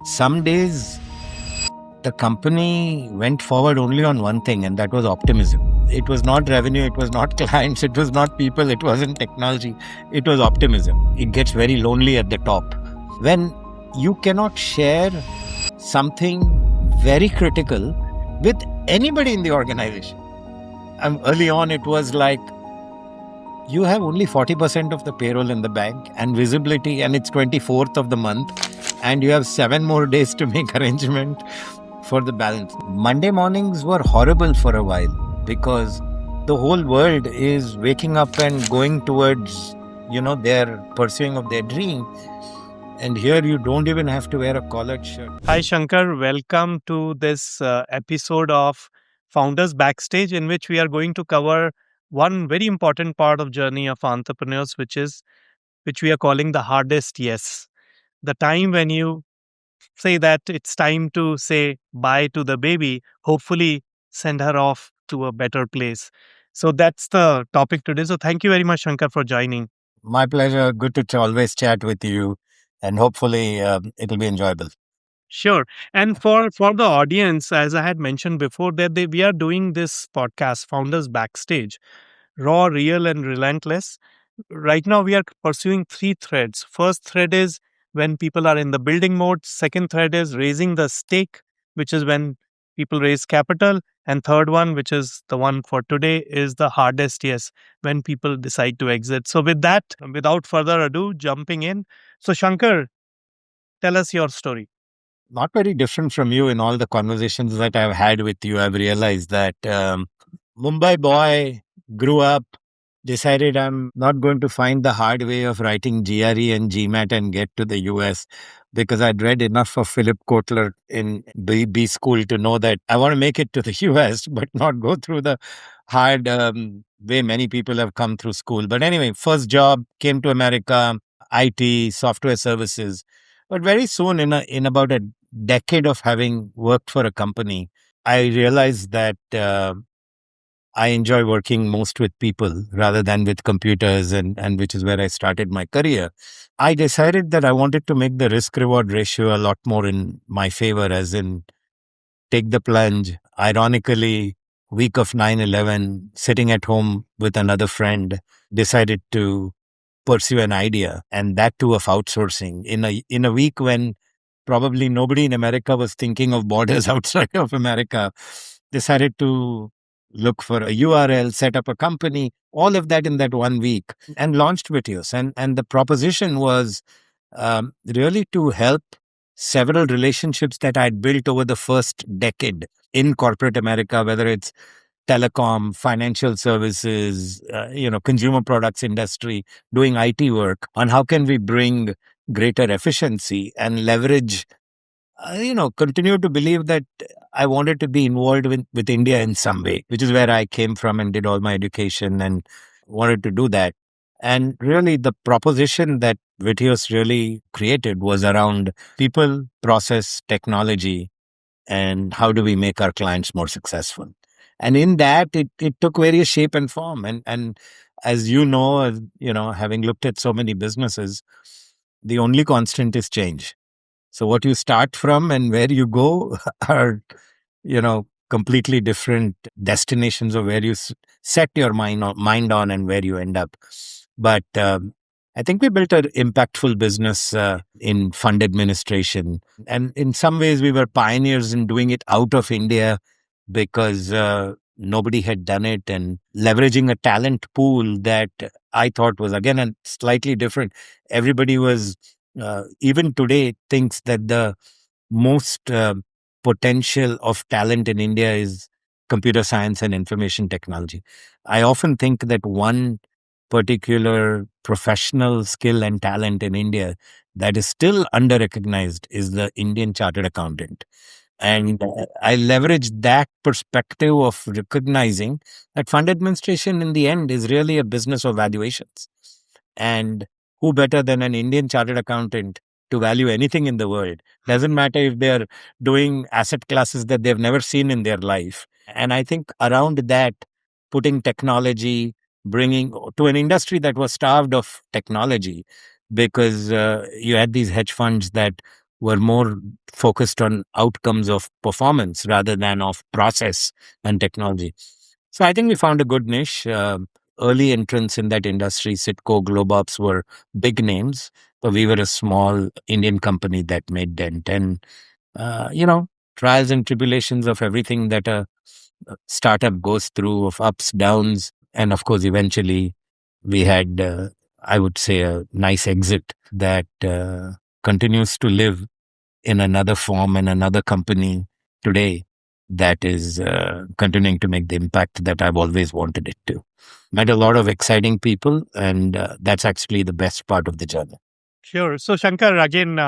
Some days the company went forward only on one thing, and that was optimism. It was not revenue, it was not clients, it was not people, it wasn't technology, it was optimism. It gets very lonely at the top. When you cannot share something very critical with anybody in the organization. Early on, it was like you have only 40% of the payroll in the bank and visibility, and it's 24th of the month, and you have 7 more days to make arrangement for the balance. Monday mornings were horrible for a while because the whole world is waking up and going towards, their pursuing of their dream. And here you don't even have to wear a collared shirt. Hi, Shankar. Welcome to this episode of Founders Backstage, in which we are going to cover one very important part of journey of entrepreneurs, which we are calling the hardest yes. The time when you say that it's time to say bye to the baby, hopefully send her off to a better place. So that's the topic today. So thank you very much, Shankar, for joining. My pleasure. Good to always chat with you, and hopefully it'll be enjoyable. Sure. And for the audience, as I had mentioned before, that we are doing this podcast, Founders Backstage, raw, real, and relentless. Right now, we are pursuing three threads. First thread is when people are in the building mode. Second thread is raising the stake, which is when people raise capital. And third one, which is the one for today, is the hardest yes, when people decide to exit. So with that, without further ado, jumping in. So Shankar, tell us your story. Not very different from you in all the conversations that I've had with you. I've realized that Mumbai boy grew up, decided I'm not going to find the hard way of writing GRE and GMAT and get to the US because I'd read enough of Philip Kotler in B school to know that I want to make it to the US, but not go through the hard way many people have come through school. But anyway, first job, came to America, IT, software services. But very soon, in about a decade of having worked for a company, I realized that I enjoy working most with people rather than with computers, and which is where I started my career. I decided that I wanted to make the risk reward ratio a lot more in my favor, as in take the plunge. Ironically, week of 9/11, sitting at home with another friend, decided to pursue an idea, and that too of outsourcing in a week when probably nobody in America was thinking of borders outside of America. Decided to look for a URL, set up a company, all of that in that 1 week, and launched Vitios. And the proposition was really to help several relationships that I'd built over the first decade in corporate America, whether it's telecom, financial services, consumer products industry, doing IT work, on how can we bring greater efficiency and leverage, continue to believe that I wanted to be involved with India in some way, which is where I came from and did all my education and wanted to do that. And really the proposition that Vitios really created was around people, process, technology, and how do we make our clients more successful. And in that, it took various shape and form. And as having looked at so many businesses, the only constant is change. So what you start from and where you go are, completely different destinations of where you set your mind on and where you end up. But I think we built an impactful business in fund administration. And in some ways, we were pioneers in doing it out of India because nobody had done it, and leveraging a talent pool that I thought was, again, slightly different. Everybody was, even today, thinks that the most potential of talent in India is computer science and information technology. I often think that one particular professional skill and talent in India that is still under recognized is the Indian chartered accountant. And I leveraged that perspective of recognizing that fund administration in the end is really a business of valuations. And who better than an Indian chartered accountant to value anything in the world? Doesn't matter if they're doing asset classes that they've never seen in their life. And I think around that, putting technology, bringing to an industry that was starved of technology because you had these hedge funds that were more focused on outcomes of performance rather than of process and technology. So I think we found a good niche. Early entrants in that industry, Citco, Globops were big names, but we were a small Indian company that made dent. And trials and tribulations of everything that a startup goes through, of ups, downs, and of course, eventually we had, I would say, a nice exit that continues to live in another form and another company today that is continuing to make the impact that I've always wanted it to. Met a lot of exciting people, and that's actually the best part of the journey. Sure. So, Shankar, again,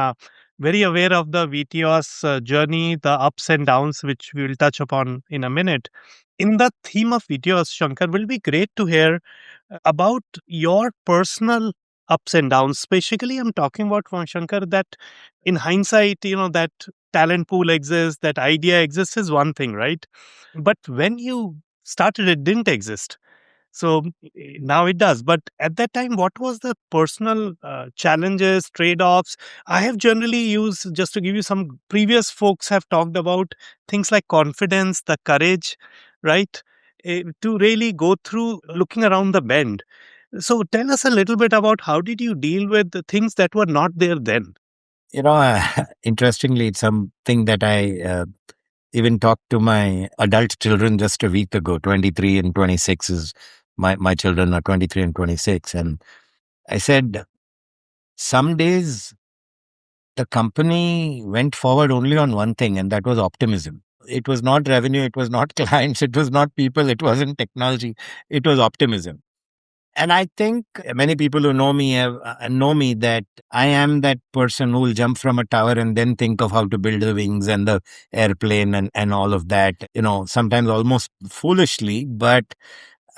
very aware of the VTOS journey, the ups and downs, which we will touch upon in a minute. In the theme of VTOS, Shankar, will be great to hear about your personal ups and downs. Specifically, I'm talking about from Shankar that in hindsight, that talent pool exists, that idea exists is one thing, right? But when you started, it didn't exist. So now it does. But at that time, what was the personal challenges, trade offs? I have generally used, just to give you some previous folks have talked about things like confidence, the courage, right? To really go through looking around the bend. So tell us a little bit about how did you deal with the things that were not there then? Interestingly, it's something that I even talked to my adult children just a week ago. 23 and 26 is my children are 23 and 26. And I said, some days the company went forward only on one thing, and that was optimism. It was not revenue, it was not clients, it was not people, it wasn't technology, it was optimism. And I think many people who know me that I am that person who will jump from a tower and then think of how to build the wings and the airplane and all of that, sometimes almost foolishly. But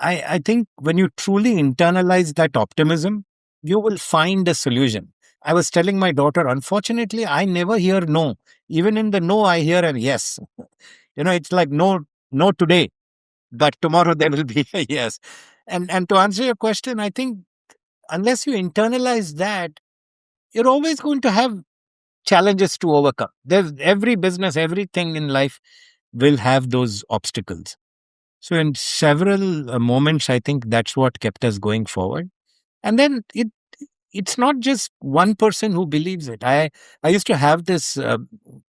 I think when you truly internalize that optimism, you will find a solution. I was telling my daughter, unfortunately, I never hear no. Even in the no, I hear a yes. It's like no, no today, but tomorrow there will be a yes. And to answer your question, I think unless you internalize that, you're always going to have challenges to overcome. There's every business, everything in life will have those obstacles. So in several moments, I think that's what kept us going forward. And then it's not just one person who believes it. I used to have this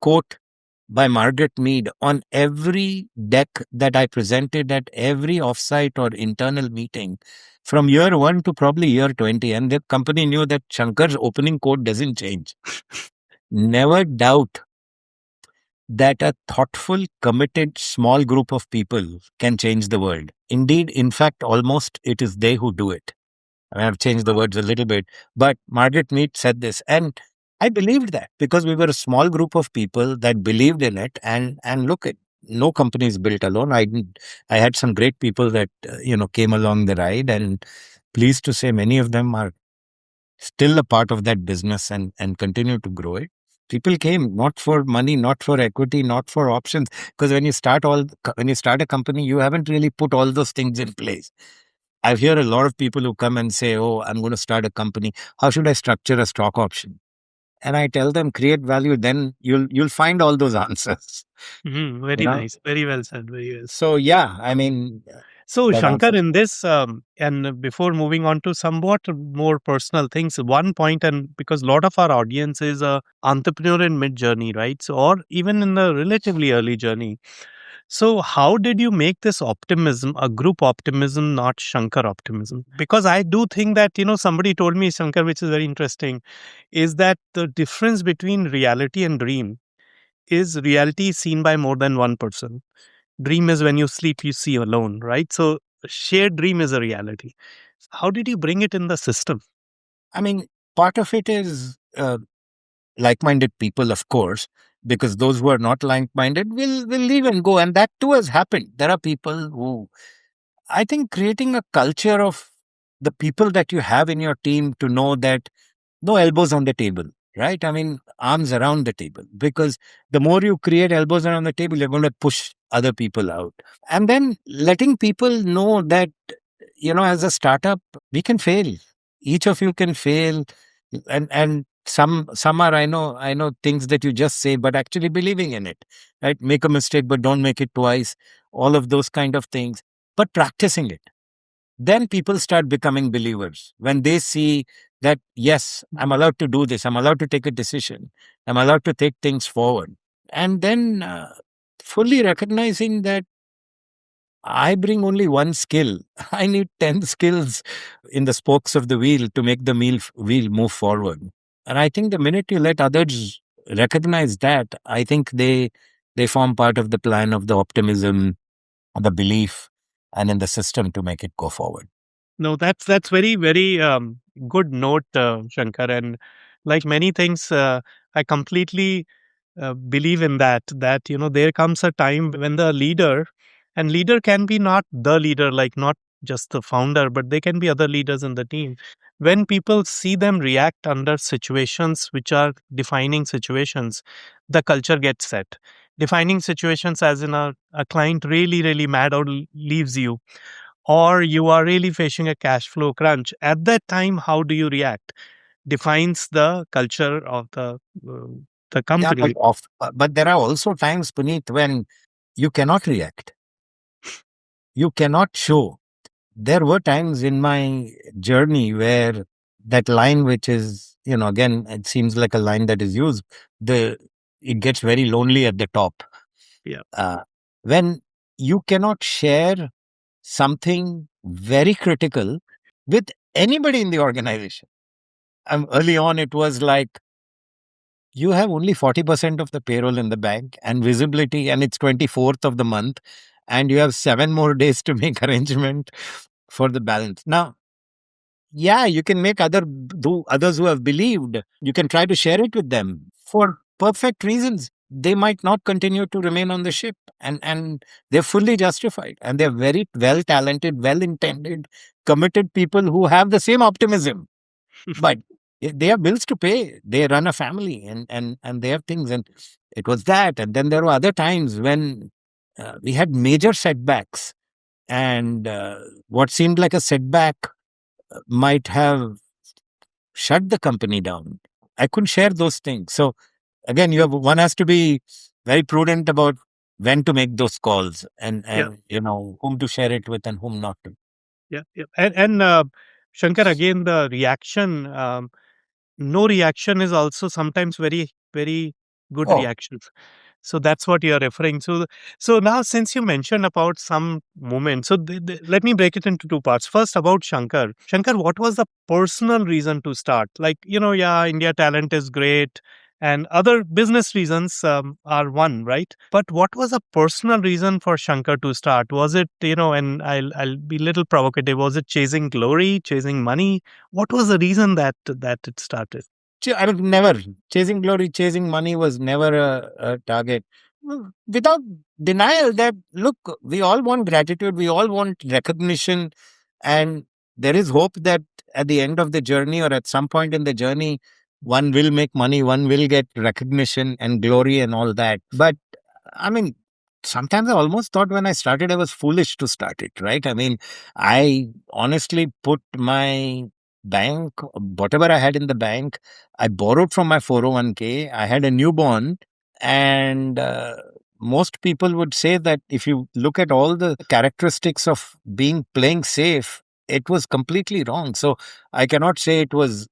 quote by Margaret Mead on every deck that I presented at every offsite or internal meeting from year one to probably year 20. And the company knew that Shankar's opening quote doesn't change. Never doubt that a thoughtful, committed, small group of people can change the world. Indeed, in fact, almost it is they who do it. I mean, I've changed the words a little bit, but Margaret Mead said this, and I believed that because we were a small group of people that believed in it. And look, at no company is built alone. I had some great people that came along the ride, and pleased to say many of them are still a part of that business and continue to grow it. People came not for money, not for equity, not for options, because when you start a company, you haven't really put all those things in place. I've heard a lot of people who come and say, "Oh, I'm going to start a company. How should I structure a stock option?" And I tell them, create value. Then you'll find all those answers. You Very know. nice. Very well said. Very well. So yeah, I mean So, that Shankar, answers. in this, and before moving on to somewhat more personal things, one point, and because a lot of our audience is a entrepreneur in mid journey, right? So, or even in a relatively early journey. So, how did you make this optimism a group optimism, not Shankar optimism? Because I do think that, somebody told me, Shankar, which is very interesting, is that the difference between reality and dream is reality seen by more than one person. Dream is when you sleep, you see alone, right? So shared dream is a reality. How did you bring it in the system? I mean, part of it is like-minded people, of course, because those who are not like-minded will leave and go, and that too has happened. There are people who, I think, creating a culture of the people that you have in your team to know that no elbows on the table, right? I mean, arms around the table, because the more you create elbows around the table, you're going to push other people out. And then letting people know that, as a startup, we can fail. Each of you can fail. And Some are, I know things that you just say, but actually believing in it, right? Make a mistake, but don't make it twice. All of those kind of things, but practicing it. Then people start becoming believers when they see that, yes, I'm allowed to do this. I'm allowed to take a decision. I'm allowed to take things forward. And then fully recognizing that I bring only one skill. I need 10 skills in the spokes of the wheel to make the wheel move forward. And I think the minute you let others recognize that, I think they form part of the plan of the optimism, the belief, and in the system to make it go forward. No, that's very good note, Shankar. And like many things, I completely believe in that. That there comes a time when the leader, and leader can be not the leader, like not just the founder, but they can be other leaders in the team. When people see them react under situations which are defining situations, the culture gets set. Defining situations, as in a client really mad or leaves you, or you are really facing a cash flow crunch. At that time, how do you react defines the culture of uh, the Yeah, company. but there are also times, Puneet, when you cannot react. You cannot show. There were times in my journey where that line, which is, again, it seems like a line that is used, the it gets very lonely at the top. Yeah, Uh, when you cannot share something very critical with anybody in the organization. Early on, it was like, you have only 40% of the payroll in the bank and visibility, and it's 24th of the month, and you have 7 more days to make arrangement for the balance. Now, yeah, you can make others who have believed, you can try to share it with them for perfect reasons. They might not continue to remain on the ship, and they're fully justified, and they're very well talented, well intended, committed people who have the same optimism, but they have bills to pay. They run a family, and they have things. And it was that. And then there were other times when we had major setbacks, and what seemed like a setback might have shut the company down. I couldn't share those things. So again, one has to be very prudent about when to make those calls, and yeah, whom to share it with and whom not to. yeah. And Shankar, again, the reaction. No reaction is also sometimes very good Oh, reactions. So that's what you're referring to. So now, since you mentioned about some moment, so let me break it into two parts. First, about Shankar. Shankar, what was the personal reason to start? Like, yeah, India talent is great, and other business reasons are one, right? But what was a personal reason for Shankar to start? Was it, and I'll be a little provocative. Was it chasing glory, chasing money? What was the reason that it started? I mean, never. Chasing glory, chasing money was never a target. Without denial that, look, we all want gratitude, we all want recognition, and there is hope that at the end of the journey or at some point in the journey, one will make money, one will get recognition and glory and all that. But I mean, sometimes I almost thought when I started, I was foolish to start it, right? I mean, I honestly put my bank, whatever I had in the bank, I borrowed from my 401k. I had a newborn, and most people would say that if you look at all the characteristics of being playing safe, it was completely wrong. So I cannot say it was,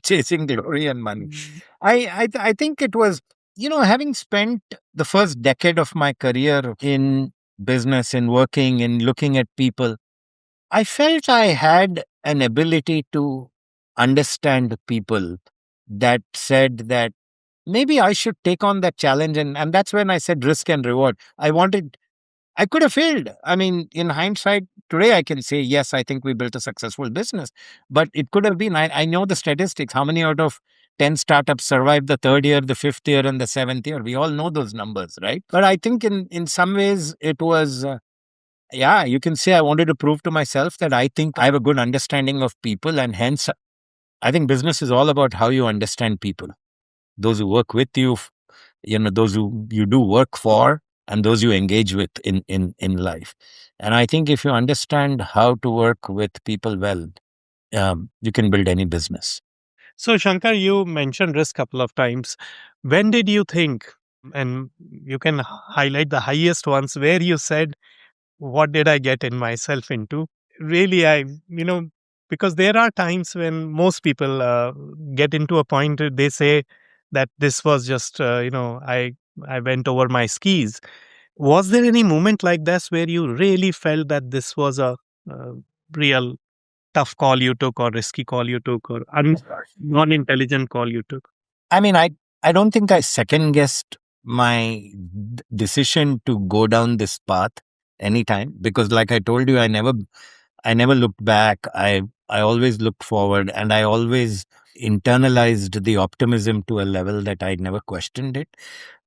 chasing glory and money. I think it was, having spent the first decade of my career in business, in working, in looking at people, I felt I had an ability to understand people that said that maybe I should take on that challenge. And that's when I said risk and reward. I could have failed. I mean, in hindsight, today I can say, yes, I think we built a successful business, but it could have been, I know the statistics, how many out of 10 startups survived the third year, the fifth year, and the seventh year. We all know those numbers, right? But I think in some ways it was, yeah, you can say I wanted to prove to myself that I think I have a good understanding of people. And hence, I think business is all about how you understand people, those who work with you, those who you do work for, and those you engage with in life. And I think if you understand how to work with people well, you can build any business. So, Shankar, you mentioned risk couple of times. When did you think, and you can highlight the highest ones where you said, "What did I get in myself into?" Really, because there are times when most people get into a point they say that this was just, I went over my skis. Was there any moment like this where you really felt that this was a uh, real tough call you took, or risky call you took, or non-intelligent call you took? I mean, I don't think I second guessed my decision to go down this path anytime, because like I told you, I never looked back. I always looked forward, and I always internalized the optimism to a level that I never questioned it.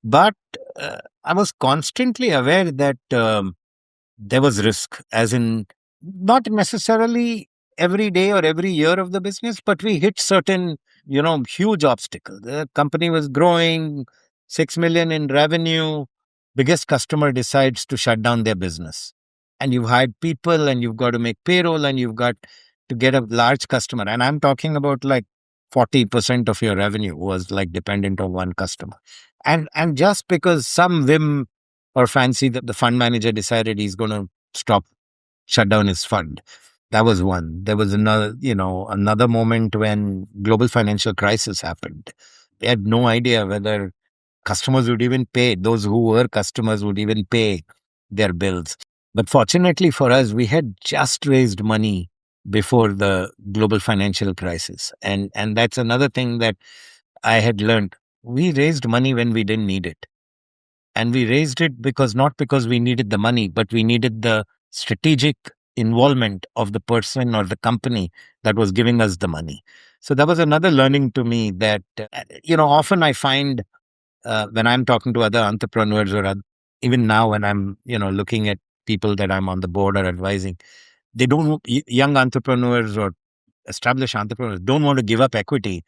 But I was constantly aware that there was risk, as in not necessarily every day or every year of the business, but we hit certain, huge obstacles. The company was growing, 6 million in revenue. Biggest customer decides to shut down their business. And you've hired people and you've got to make payroll and you've got to get a large customer. And I'm talking about like 40% of your revenue was like dependent on one customer. And just because some whim or fancy that the fund manager decided he's going to stop, shut down his fund. That was one. There was another moment when global financial crisis happened. They had no idea whether customers would even pay. Those who were customers would even pay their bills. But fortunately for us, we had just raised money before the global financial crisis. And that's another thing that I had learned. We raised money when we didn't need it, and we raised it because not because we needed the money, but we needed the strategic involvement of the person or the company that was giving us the money. So that was another learning to me that, often I find when I'm talking to other entrepreneurs or even now when I'm, looking at people that I'm on the board or advising, they don't, young entrepreneurs or established entrepreneurs don't want to give up equity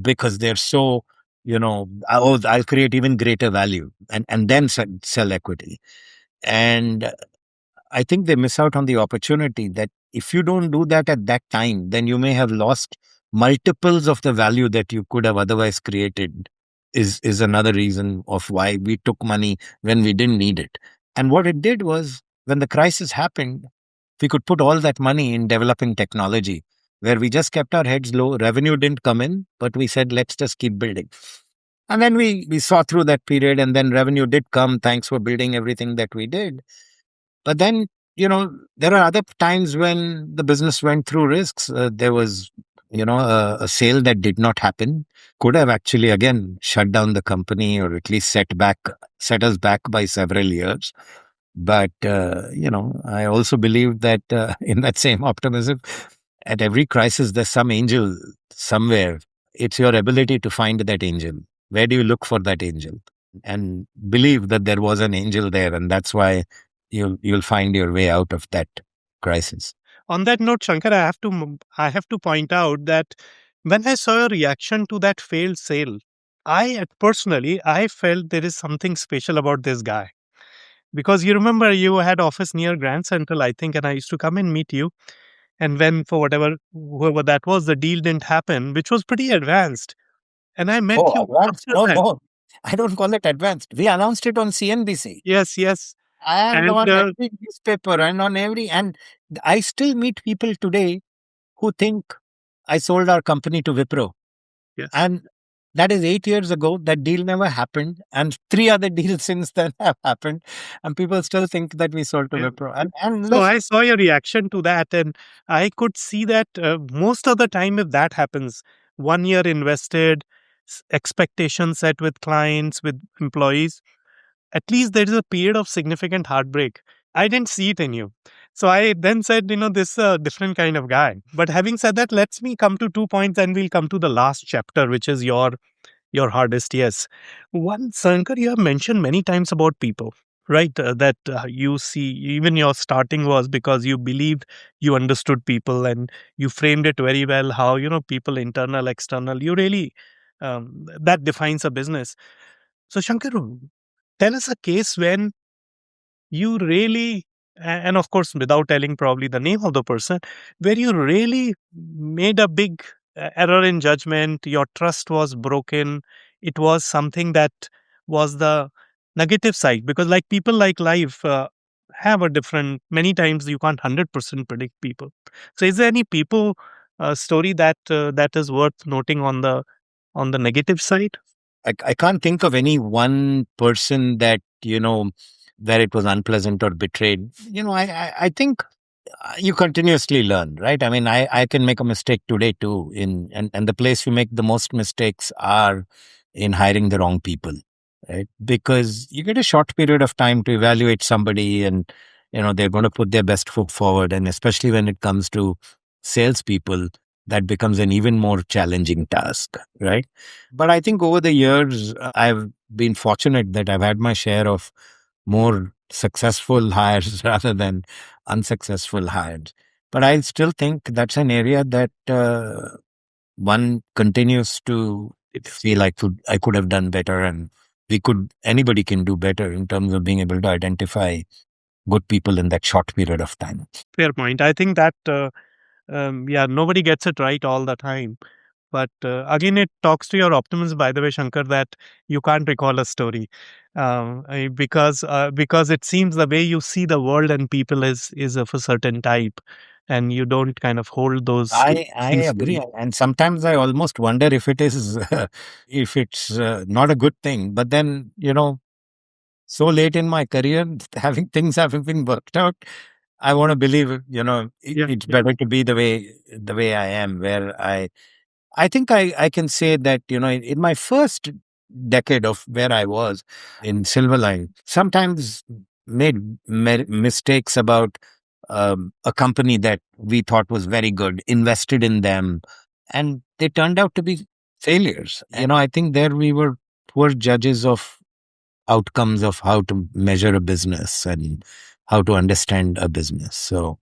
because they're so, oh, I'll create even greater value and then sell equity. And I think they miss out on the opportunity that if you don't do that at that time, then you may have lost multiples of the value that you could have otherwise created. Is another reason of why we took money when we didn't need it. And what it did was when the crisis happened, we could put all that money in developing technology where we just kept our heads low. Revenue didn't come in, but we said, let's just keep building. And then we saw through that period, and then revenue did come. Thanks for building everything that we did. But then, there are other times when the business went through risks. There was, a sale that did not happen. Could have actually, again, shut down the company or at least set us back by several years. But, I also believe that in that same optimism, at every crisis, there's some angel somewhere. It's your ability to find that angel. Where do you look for that angel? And believe that there was an angel there. And that's why you'll find your way out of that crisis. On that note, Shankar, I have to point out that when I saw your reaction to that failed sale, personally I felt there is something special about this guy, because you remember you had office near Grand Central, I think, and I used to come and meet you. And when, for whoever that was, the deal didn't happen, which was pretty advanced, and I met Oh, you advanced? after No, that. no. I don't call it advanced. We announced it on CNBC Yes, yes, and and on every newspaper and on and I still meet people today who think I sold our company to Wipro. yes. And that is 8 years ago. That deal never happened. And three other deals since then have happened. And people still think that we sold to Yeah. Wipro. And So listen, I saw your reaction to that, and I could see that most of the time, if that happens, 1 year invested, expectations set with clients, with employees, at least there is a period of significant heartbreak. I didn't see it in you. So I then said, this is a different kind of guy. But having said that, let's me come to 2 points and we'll come to the last chapter, which is your hardest yes. One, Sankar, you have mentioned many times about people, right? That you see, even your starting was because you believed you understood people and you framed it very well. How, people internal, external, you really, that defines a business. So, Shankar, tell us a case when you really, and of course, without telling probably the name of the person, where you really made a big error in judgment, your trust was broken. It was something that was the negative side, because like people like life have a different, many times you can't 100% predict people. So is there any people story that that is worth noting on the negative side? I can't think of any one person that, where it was unpleasant or betrayed. I think you continuously learn, right? I mean, I can make a mistake today too. And the place you make the most mistakes are in hiring the wrong people, right? Because you get a short period of time to evaluate somebody, and they're going to put their best foot forward. And especially when it comes to salespeople, that becomes an even more challenging task, right? But I think over the years, I've been fortunate that I've had my share of more successful hires rather than unsuccessful hires. But I still think that's an area that one continues to feel I could have done better, and anybody can do better in terms of being able to identify good people in that short period of time. Fair point. I think that yeah, nobody gets it right all the time. But again, it talks to your optimism, by the way, Shankar, that you can't recall a story, because it seems the way you see the world and people is of a certain type, and you don't kind of hold those I things agree, very. and sometimes I almost wonder if it is if it's not a good thing. But then so late in my career, having things having been worked out, I want to believe Yeah, it's yeah. better to be the way I am, where I think I can say that, in my first decade of where I was in Silverline, sometimes made mistakes about a company that we thought was very good, invested in them, and they turned out to be failures. I think there we were poor judges of outcomes of how to measure a business and how to understand a business. So,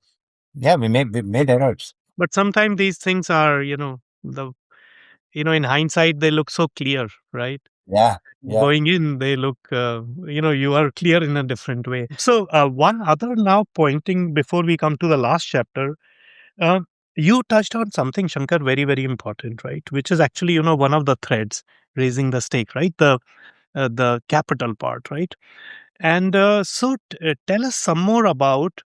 yeah, we made errors. But sometimes these things are, in hindsight they look so clear, right? Yeah, yeah. Going in, they look, you are clear in a different way. So, one other now pointing before we come to the last chapter, uh, you touched on something, Shankar, very, very important, right? Which is actually, one of the threads, raising the stake, right? The capital part, right? And tell us some more about,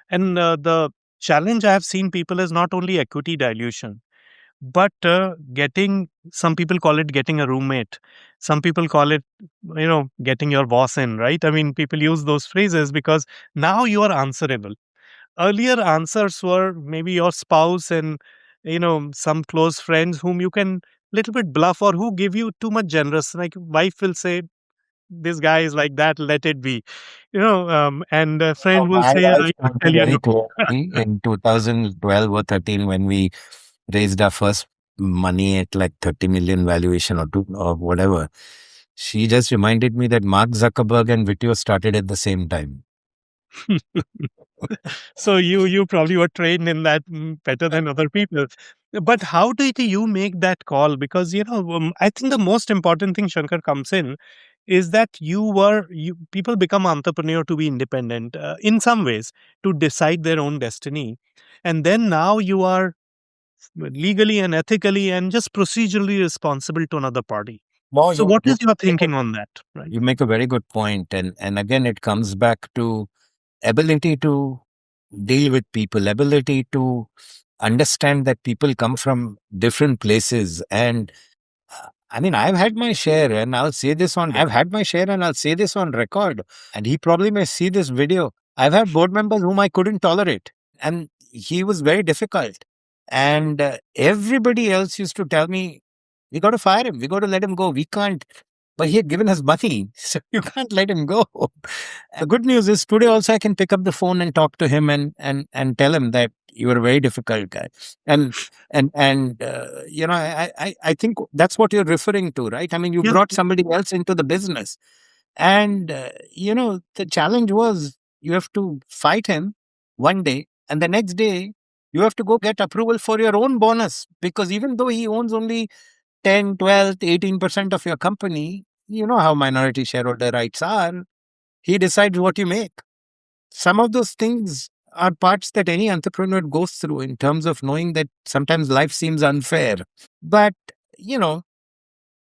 and the challenge I have seen people is not only equity dilution, but getting, some people call it getting a roommate, some people call it getting your boss in, right? I mean, people use those phrases because now you are answerable. Earlier answers were maybe your spouse and some close friends whom you can little bit bluff, or who give you too much generous, like wife will say this guy is like that, let it be, and a friend will My say wife I told me tell you no. very clearly in 2012 or 13 when we raised our first money at like 30 million valuation or two or whatever. She just reminded me that Mark Zuckerberg and Video started at the same time. So you probably were trained in that better than other people. But how did you make that call? Because I think the most important thing, Shankar, comes is that you people become entrepreneur to be independent in some ways, to decide their own destiny, and then now you are legally and ethically and just procedurally responsible to another party. No, So you what you is your make a, thinking on that, right? you make a very good point, and again it comes back to ability to deal with people, ability to understand that people come from different places. And I mean, I've had my share and I'll say this on record. And he probably may see this video. I've had board members whom I couldn't tolerate, and he was very difficult. And everybody else used to tell me, we got to fire him. We got to let him go. We can't. But he had given us money, so you can't let him go. The good news is today also I can pick up the phone and talk to him and tell him that you are a very difficult guy. And I think that's what you're referring to, right? I mean, you Yeah. brought somebody else into the business, and the challenge was you have to fight him one day, and the next day you have to go get approval for your own bonus, because even though he owns only 10, 12, 18% of your company, you know how minority shareholder rights are. He decides what you make. Some of those things are parts that any entrepreneur goes through in terms of knowing that sometimes life seems unfair. But, you know,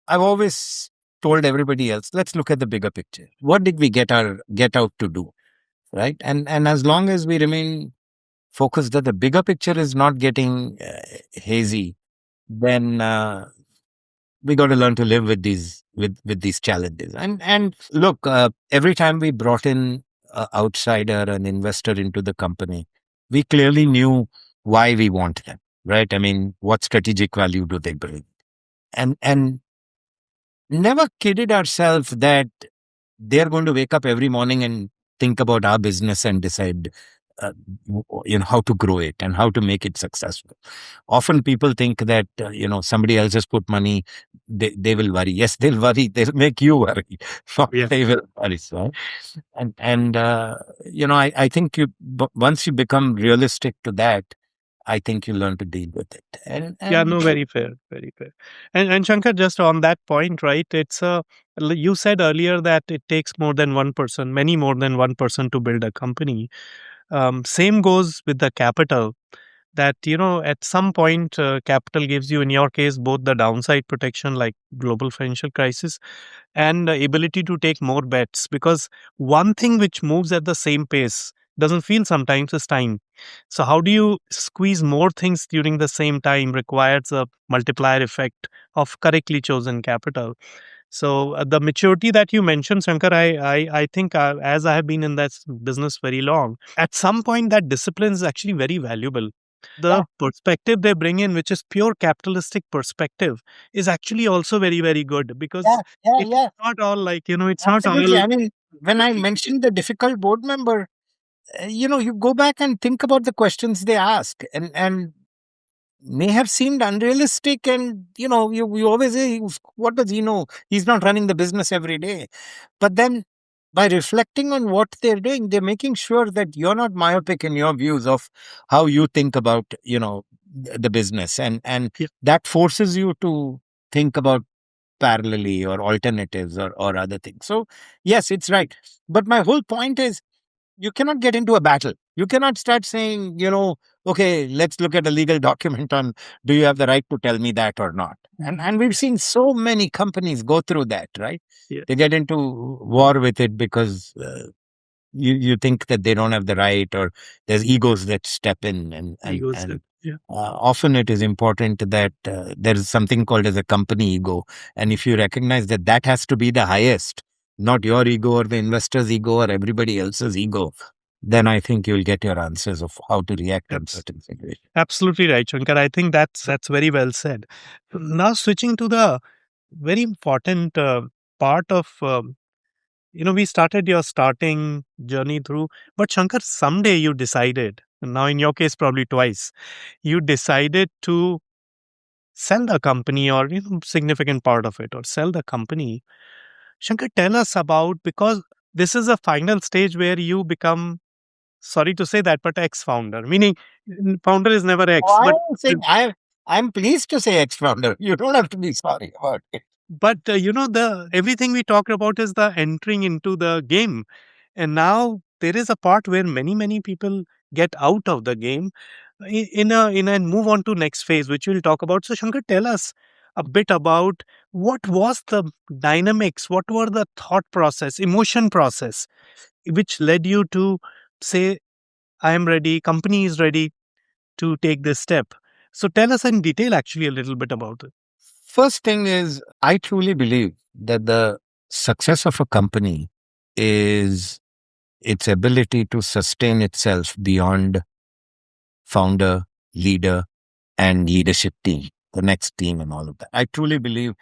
I've always told everybody else, let's look at the bigger picture. What did we get out to do? Right. And as long as we remain focused that the bigger picture is not getting hazy, then we got to learn to live with these challenges. And look, every time we brought in an outsider, an investor into the company, we clearly knew why we want them, right? I mean, what strategic value do they bring? And never kidded ourselves that they're going to wake up every morning and think about our business and decide how to grow it and how to make it successful. Often people think that somebody else has put money, they will worry. Yes, they'll worry, they'll make you worry. Not Yeah. they will worry. So I think once you become realistic to that, I think you learn to deal with it. and Yeah, and no, very fair, very fair. And Shankar, just on that point, right? You said earlier that it takes more than one person, many more than one person to build a company. Same goes with the capital. That at some point, capital gives you, in your case, both the downside protection, like global financial crisis, and the ability to take more bets. Because one thing which moves at the same pace doesn't feel sometimes is time. So how do you squeeze more things during the same time requires a multiplier effect of correctly chosen capital. So the maturity that you mentioned, Shankar, I think, as I have been in that business very long, at some point that discipline is actually very valuable. yeah, The perspective they bring in, which is pure capitalistic perspective, is actually also very, very good, because yeah, yeah, it's yeah, not all like, it's not absolutely. all. I mean, when I mentioned the difficult board member, you go back and think about the questions they ask, and may have seemed unrealistic. And you always say, what does he know? He's not running the business every day. But then, by reflecting on what they're doing, they're making sure that you're not myopic in your views of how you think about the business, and Yeah, that forces you to think about parallelly or alternatives or other things. So yes, it's right. But my whole point is, you cannot get into a battle. You cannot start saying, okay, let's look at a legal document on, do you have the right to tell me that or not? And we've seen so many companies go through that, right? yeah, They get into war with it because you think that they don't have the right, or there's egos that step in, and and egos. and Yeah, often it is important that there is something called as a company ego. And if you recognize that that has to be the highest, not your ego or the investor's ego or everybody else's ego, then I think you'll get your answers of how to react in abs- certain situations. absolutely right, Shankar. I think that's very well said. Now switching to the very important part of we started your starting journey through, but Shankar, someday you decided, now in your case probably twice, you decided to sell the company, or significant part of it, or sell the company. Shankar, tell us about, because this is a final stage where you become, sorry to say that, but ex-founder, meaning founder is never Oh, ex, I but am saying, I'm pleased to say ex-founder. You don't have to be sorry about it. the everything we talked about is the entering into the game. And now there is a part where many people get out of the game, in a move on to next phase, which we'll talk about. So Shankar, tell us a bit about what was the dynamics, what were the thought process, emotion process, which led you to say, I am ready, company is ready to take this step. So tell us in detail actually a little bit about it. First thing is, I truly believe that the success of a company is its ability to sustain itself beyond founder, leader, and leadership team, the next team, and all of that. I truly believe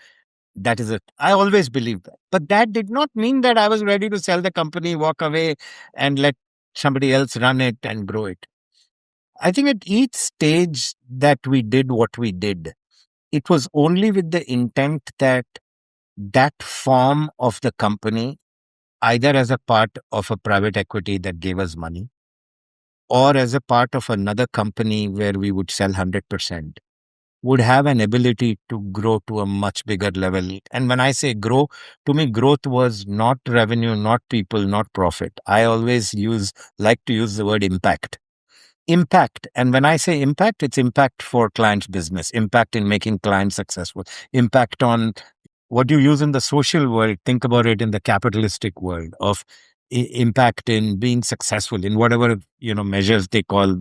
that is it. I always believed that. But that did not mean that I was ready to sell the company, walk away, and let somebody else run it and grow it. I think at each stage that we did what we did, it was only with the intent that that form of the company, either as a part of a private equity that gave us money, or as a part of another company where we would sell 100%, would have an ability to grow to a much bigger level. And when I say grow, to me, growth was not revenue, not people, not profit. I always like to use the word impact. impact. And when I say impact, it's impact for clients' business, impact in making clients successful, impact on what you use in the social world. Think about it in the capitalistic world of impact in being successful in whatever, measures they call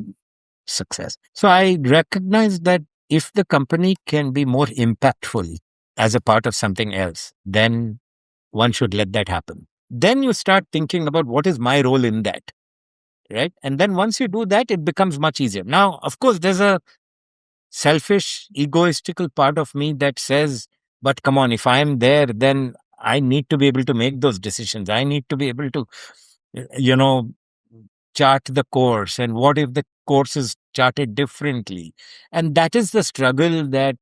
success. So I recognize that if the company can be more impactful as a part of something else, then one should let that happen. Then you start thinking about what is my role in that, right? And then once you do that, it becomes much easier. Now, of course, there's a selfish, egoistical part of me that says, but come on, if I'm there, then I need to be able to make those decisions. I need to be able to, you know, chart the course. And what if the course is charted differently? And that is the struggle that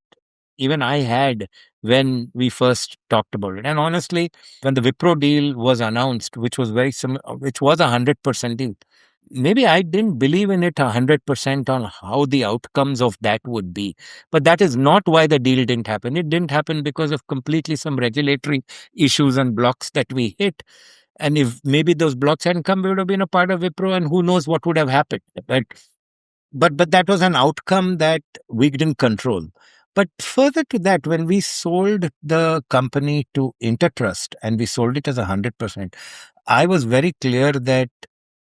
even I had when we first talked about it. And honestly, when the Wipro deal was announced, which was very similar, which was 100% deal, maybe I didn't believe in it 100% on how the outcomes of that would be. But that is not why the deal didn't happen. It didn't happen because of completely some regulatory issues and blocks that we hit. And if maybe those blocks hadn't come, we would have been a part of Wipro, and who knows what would have happened. But that was an outcome that we didn't control. But further to that, when we sold the company to Intertrust and we sold it as 100%, I was very clear that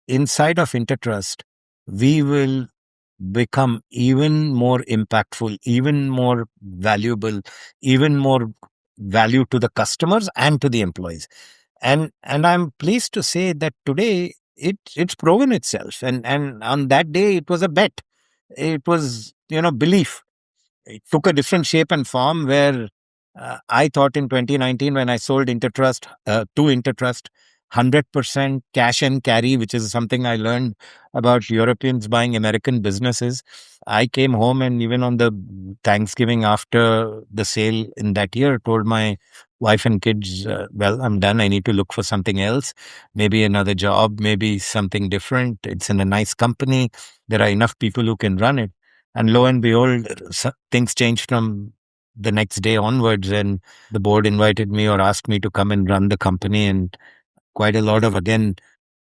inside of Intertrust, we will become even more impactful, even more valuable, even more value to the customers and to the employees. And I'm pleased to say that today it's proven itself. And on that day it was a bet. It was, belief. It took a different shape and form where I thought in 2019 when I sold Intertrust to Intertrust, 100% cash and carry, which is something I learned about Europeans buying American businesses. I came home and even on the Thanksgiving after the sale in that year, told my wife and kids, well, I'm done. I need to look for something else, maybe another job, maybe something different. It's in a nice company. There are enough people who can run it. And lo and behold, things changed from the next day onwards. And the board invited me or asked me to come and run the company. And quite a lot of, again,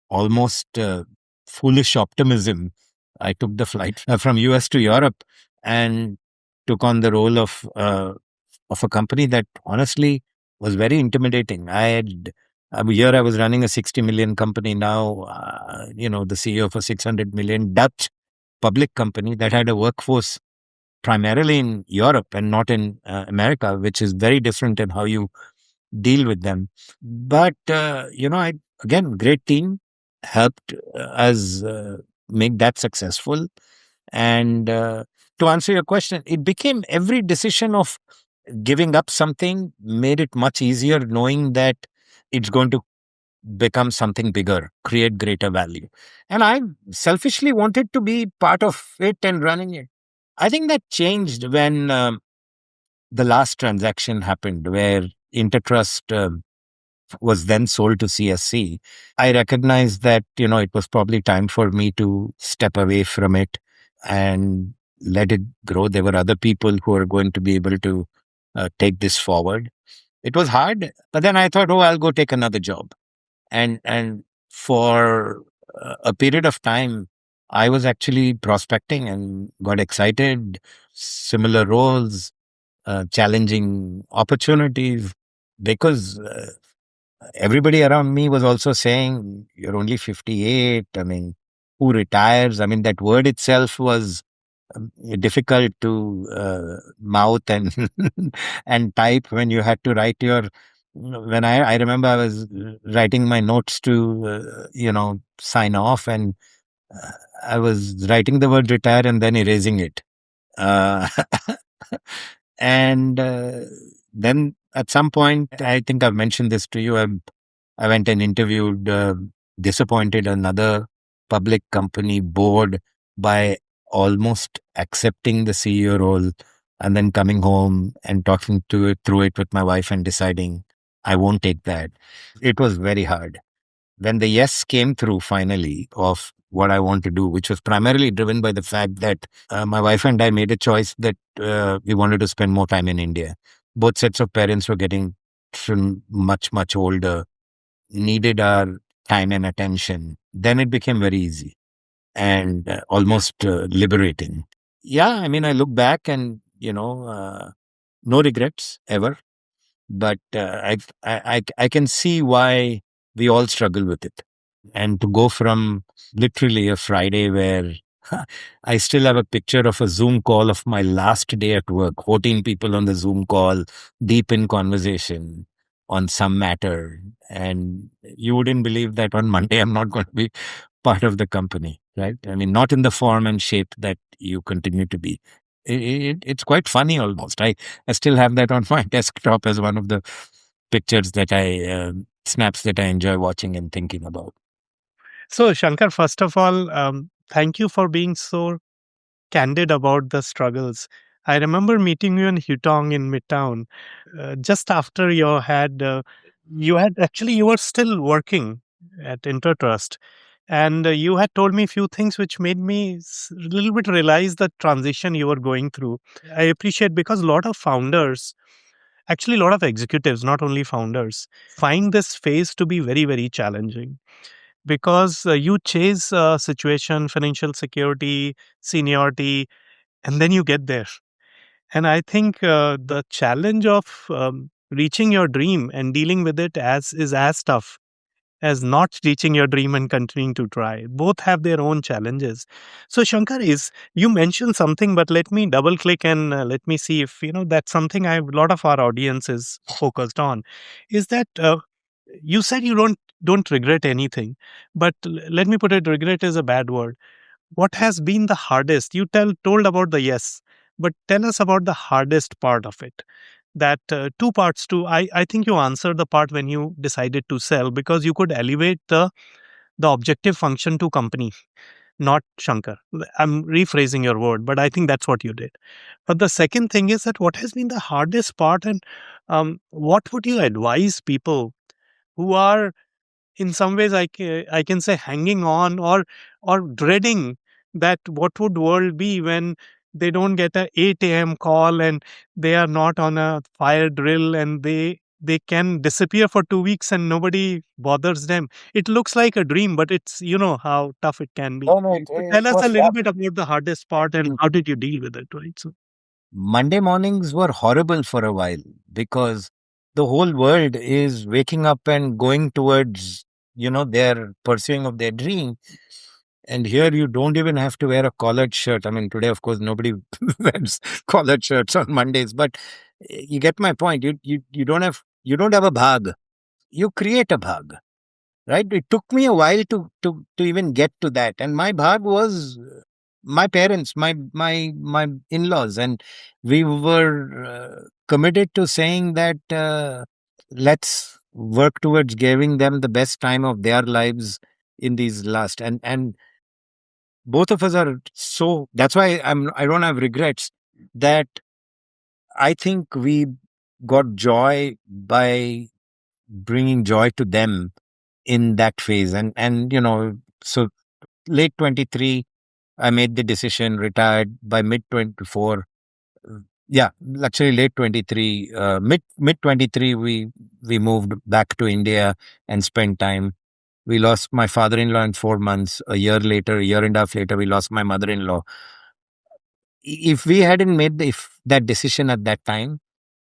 almost foolish optimism. I took the flight from US to Europe and took on the role of a company that honestly was very intimidating. Here I was running a 60 million company. Now, the CEO of a 600 million Dutch public company that had a workforce primarily in Europe and not in America, which is very different in how you deal with them. But, again, great team helped us make that successful. And to answer your question, it became every decision of giving up something made it much easier knowing that it's going to become something bigger, create greater value. And I selfishly wanted to be part of it and running it. I think that changed when the last transaction happened where Intertrust was then sold to CSC. I recognized that, it was probably time for me to step away from it and let it grow. There were other people who are going to be able to take this forward. It was hard, but then I thought, oh, I'll go take another job. And for a period of time, I was actually prospecting and got excited, similar roles, challenging opportunities, because everybody around me was also saying, you're only 58. I mean, who retires? I mean, that word itself was difficult to mouth and and type when you had to write your when I remember I was writing my notes to sign off, and uh, I was writing the word retire and then erasing it. uh, and then at some point, I think I've mentioned this to you, I went and interviewed, disappointed another public company board by almost accepting the CEO role and then coming home and talking to it through it with my wife and deciding I won't take that. It was very hard. When the yes came through finally of what I want to do, which was primarily driven by the fact that my wife and I made a choice that we wanted to spend more time in India. Both sets of parents were getting much, much older, needed our time and attention. Then it became very easy. and almost liberating. Yeah, I mean, I look back and, no regrets ever, but I can see why we all struggle with it. And to go from literally a Friday where I still have a picture of a Zoom call of my last day at work, 14 people on the Zoom call, deep in conversation on some matter. And you wouldn't believe that on Monday, I'm not going to be part of the company, right? I mean, not in the form and shape that you continue to be. It's quite funny almost. I still have that on my desktop as one of the pictures that snaps that I enjoy watching and thinking about. So, Shankar, first of all, thank you for being so candid about the struggles. I remember meeting you in Hutong in Midtown just after you had actually you were still working at Intertrust, and you had told me a few things which made me a little bit realize the transition you were going through. I appreciate because a lot of founders, actually a lot of executives, not only founders, find this phase to be very very challenging because you chase situation, financial security, seniority, and then you get there. And I think the challenge of reaching your dream and dealing with it as is as tough as not reaching your dream and continuing to try. Both have their own challenges. So Shankar, is you mentioned something, but let me double click and let me see if that's something a lot of our audience is focused on. Is that you said you don't regret anything, but let me put it: regret is a bad word. What has been the hardest? You told about the yes, but tell us about the hardest part of it. That two parts to I think you answered the part when you decided to sell because you could elevate the objective function to company, not Shankar. I'm rephrasing your word, but I think that's what you did. But the second thing is that what has been the hardest part, and what would you advise people who are in some ways I can say hanging on or dreading that what would world be when they don't get a 8 a.m. call and they are not on a fire drill and they can disappear for 2 weeks and nobody bothers them. It looks like a dream, but it's how tough it can be. Oh no, So tell it us a was little bit about the hardest part and how did you deal with it, right? So Monday mornings were horrible for a while because the whole world is waking up and going towards, their pursuing of their dream. And here you don't even have to wear a collared shirt. I mean, today, of course, nobody wears collared shirts on Mondays, but you get my point. You don't have a bhag. You create a bhag, right? It took me a while to even get to that, and my bhag was my parents, my in-laws, and we were committed to saying that let's work towards giving them the best time of their lives in these last and both of us are so that's why I don't have regrets that I think we got joy by bringing joy to them in that phase and so late 23 I made the decision, retired by mid 24. Yeah, actually late 23, mid 23 we moved back to India and spent time. We lost my father-in-law in 4 months. A year later, a year and a half later, we lost my mother-in-law. If we hadn't made if that decision at that time,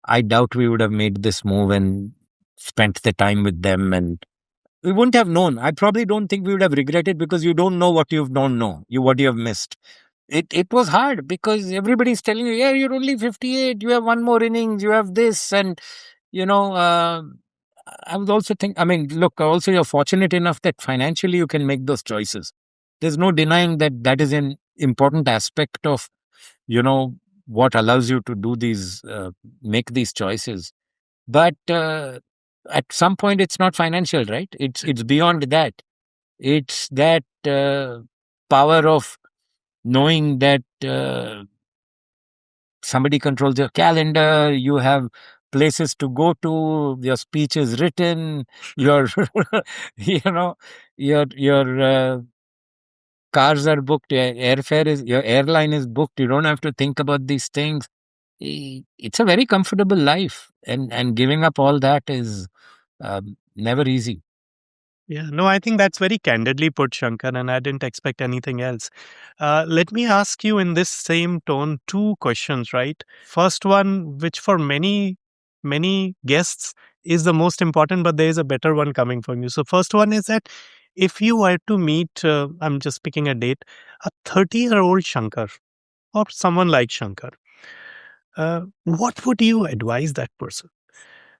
I doubt we would have made this move and spent the time with them, and we wouldn't have known. I probably don't think we would have regretted because you don't know what you don't know, what you have missed. It was hard because everybody's telling you, yeah, you're only 58, you have one more innings, you have this, and you know. I was also think. I mean, look. Also, you're fortunate enough that financially you can make those choices. There's no denying that that is an important aspect of you know what allows you to do these, make these choices. But at some point, it's not financial, right? It's beyond that. It's that power of knowing that somebody controls your calendar, you have places to go to, your speech is written, your you know your cars are booked, your airline is booked. You don't have to think about these things. It's a very comfortable life, and giving up all that is never easy. Yeah, no, I think that's very candidly put, Shankar, and I didn't expect anything else. Let me ask you in this same tone two questions, right? First one, which for many guests is the most important, but there is a better one coming from you. So, first one is that if you were to meet, I'm just picking a date, a 30-year-old Shankar or someone like Shankar, what would you advise that person?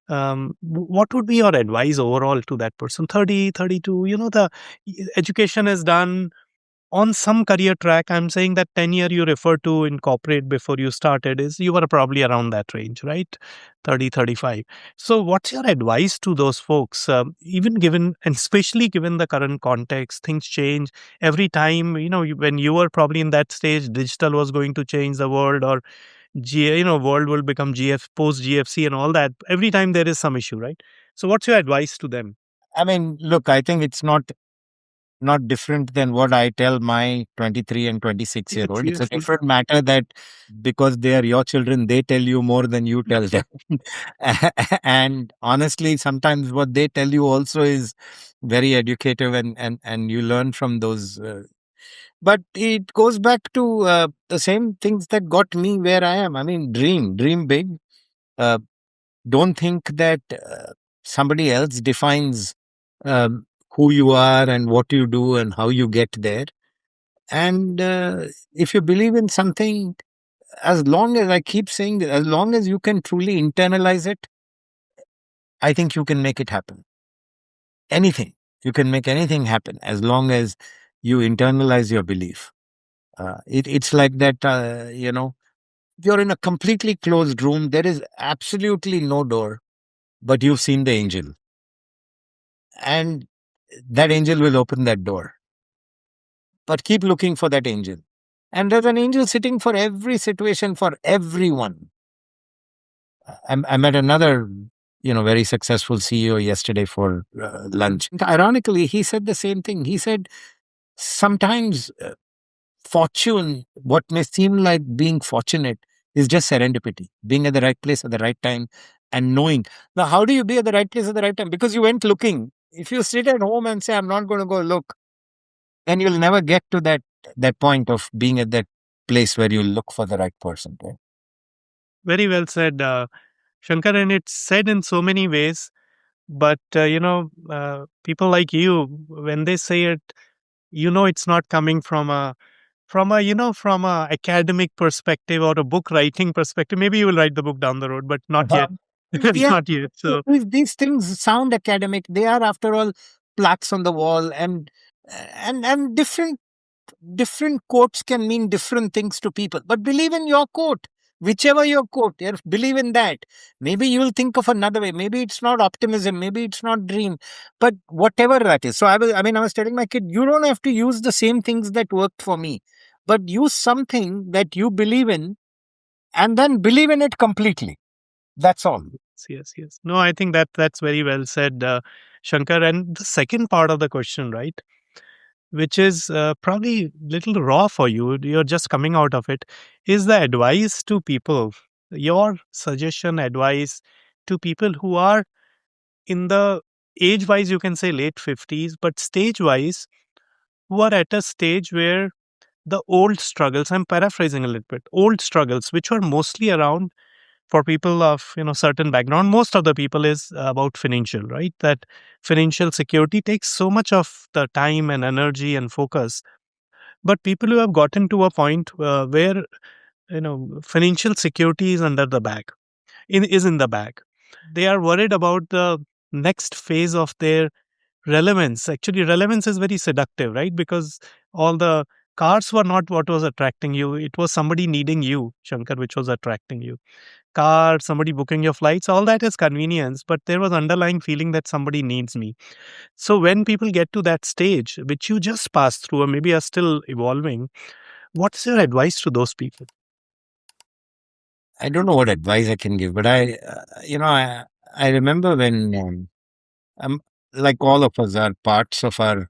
What would be your advice overall to that person? 30, 32. The education is done on some career track. I'm saying that tenure you refer to in corporate before you started is you were probably around that range, right? 30, 35. So what's your advice to those folks? Even given, and especially given the current context, things change every time. When you were probably in that stage, digital was going to change the world, or world will become post GFC and all that. Every time there is some issue, right? So what's your advice to them? I mean, look, I think it's not different than what I tell my 23 and 26-year Yes, old. It's a yes, yes. different matter that because they are your children, they tell you more than you tell them. And honestly, sometimes what they tell you also is very educative, and you learn from those. But it goes back to the same things that got me where I am. I mean, dream big. Uh, don't think that somebody else defines who you are and what you do and how you get there. And if you believe in something, as long as I keep saying that, as long as you can truly internalize it, I think you can make it happen. Anything. You can make anything happen as long as you internalize your belief. It's like that, you're in a completely closed room. There is absolutely no door, but you've seen the angel. And that angel will open that door. But keep looking for that angel. And there's an angel sitting for every situation, for everyone. I met another, very successful CEO yesterday for lunch. Ironically, he said the same thing. He said, sometimes fortune, what may seem like being fortunate, is just serendipity, being at the right place at the right time and knowing. Now, how do you be at the right place at the right time? Because you went looking. If you sit at home and say, I'm not going to go look, then you'll never get to that point of being at that place where you look for the right person. Right? Very well said, Shankar. And it's said in so many ways. But, people like you, when they say it, it's not coming from a academic perspective or a book writing perspective. Maybe you will write the book down the road, but not yet. Um, yeah, Not yet. So these things sound academic. They are, after all, plaques on the wall, and different quotes can mean different things to people. But believe in your quote, whichever your quote, believe in that. Maybe you will think of another way. Maybe it's not optimism. Maybe it's not dream. But whatever that is. So I was telling my kid, you don't have to use the same things that worked for me, but use something that you believe in, and then believe in it completely. That's all. yes, yes, yes. No, I think that's very well said, Shankar. And the second part of the question, right, which is probably little raw for you. You're just coming out of it. Is the advice to people, your suggestion, advice to people who are in the age wise, you can say late 50s, but stage wise, who are at a stage where the old struggles, I'm paraphrasing a little bit, old struggles, which were mostly around for people of certain background, most of the people is about financial, right? That financial security takes so much of the time and energy and focus. But people who have gotten to a point where financial security is under the bag, is in the bag, they are worried about the next phase of their relevance. Actually, relevance is very seductive, right? Because all the cars were not what was attracting you. It was somebody needing you, Shankar, which was attracting you. Car, somebody booking your flights, all that is convenience, but there was underlying feeling that somebody needs me. So when people get to that stage, which you just passed through or maybe are still evolving, what's your advice to those people? I don't know what advice I can give, but I remember when like all of us are parts of our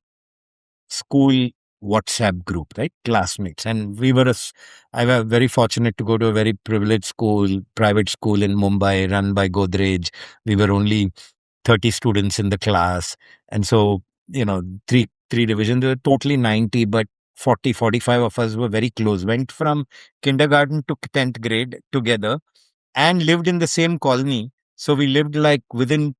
school WhatsApp group, right? Classmates. And I was very fortunate to go to a very privileged school, private school in Mumbai, run by Godrej. We were only 30 students in the class. And so, three divisions. There were totally 90, but 40, 45 of us were very close. Went from kindergarten to 10th grade together and lived in the same colony. So we lived like within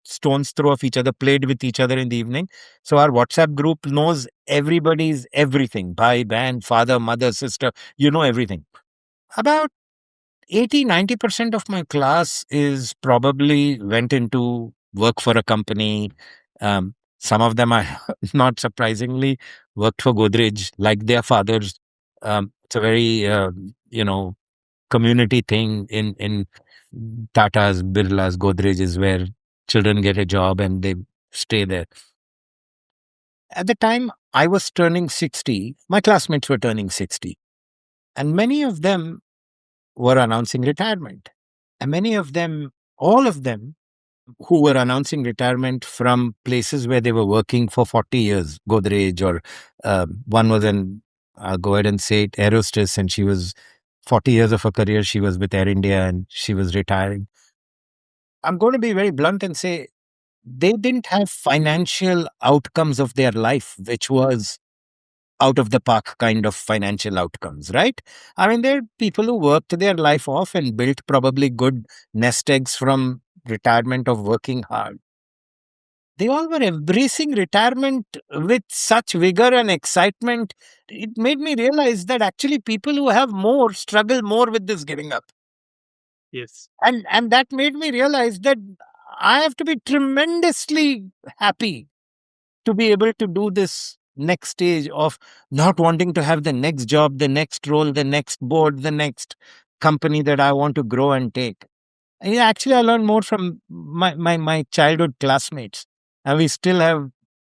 stone's throw of each other, played with each other in the evening. So our WhatsApp group knows everybody's everything. Bhai, band, father, mother, sister, everything. About 80-90% of my class is probably went into work for a company. Some of them are not surprisingly worked for Godrej like their fathers. It's a very community thing in Tata's, Birla's, Godrej is where children get a job and they stay there. At the time I was turning 60, my classmates were turning 60, and many of them were announcing retirement. And many of them, all of them, who were announcing retirement from places where they were working for 40 years, Godrej, or one was I'll go ahead and say it, aerostess, and she was 40 years of her career, she was with Air India and she was retiring. I'm going to be very blunt and say they didn't have financial outcomes of their life, which was out of the park kind of financial outcomes, right? I mean, there are people who worked their life off and built probably good nest eggs from retirement of working hard. They all were embracing retirement with such vigor and excitement. It made me realize that actually people who have more struggle more with this giving up. Yes. And that made me realize that I have to be tremendously happy to be able to do this next stage of not wanting to have the next job, the next role, the next board, the next company that I want to grow and take. And yeah, actually, I learned more from my childhood classmates. And we still have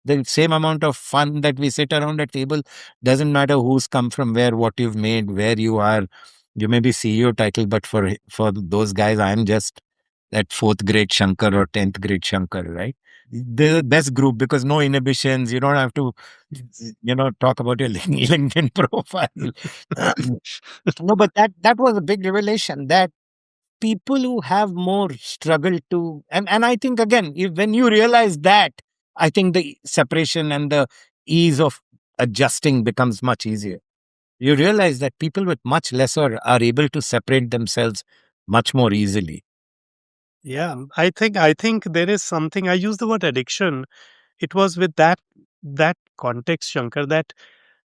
the same amount of fun that we sit around a table. Doesn't matter who's come from where, what you've made, where you are. You may be CEO title, but for those guys, I'm just that fourth grade Shankar or 10th grade Shankar, right? They're the best group because no inhibitions. You don't have to, talk about your LinkedIn profile. No, but that was a big revelation that people who have more struggle to, and I think again, when you realize that, I think the separation and the ease of adjusting becomes much easier. You realize that people with much lesser are able to separate themselves much more easily. Yeah, I think there is something. I use the word addiction. It was with that context, Shankar, that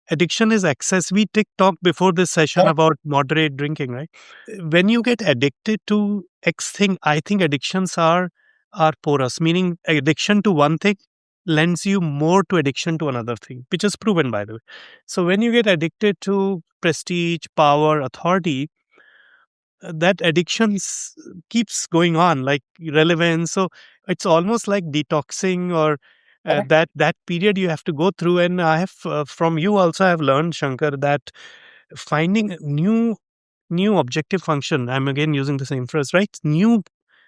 addiction is excess. We talked before this session Correct. about moderate drinking, right? When you get addicted to X thing, I think addictions are porous, meaning addiction to one thing lends you more to addiction to another thing, which is proven by the way. So when you get addicted to prestige, power, authority, that keeps going on like relevance. So it's almost like detoxing or Correct. that period you have to go through. And I have from you also I have learned, Shankar, that finding a new objective function, I'm again using the same phrase, right? New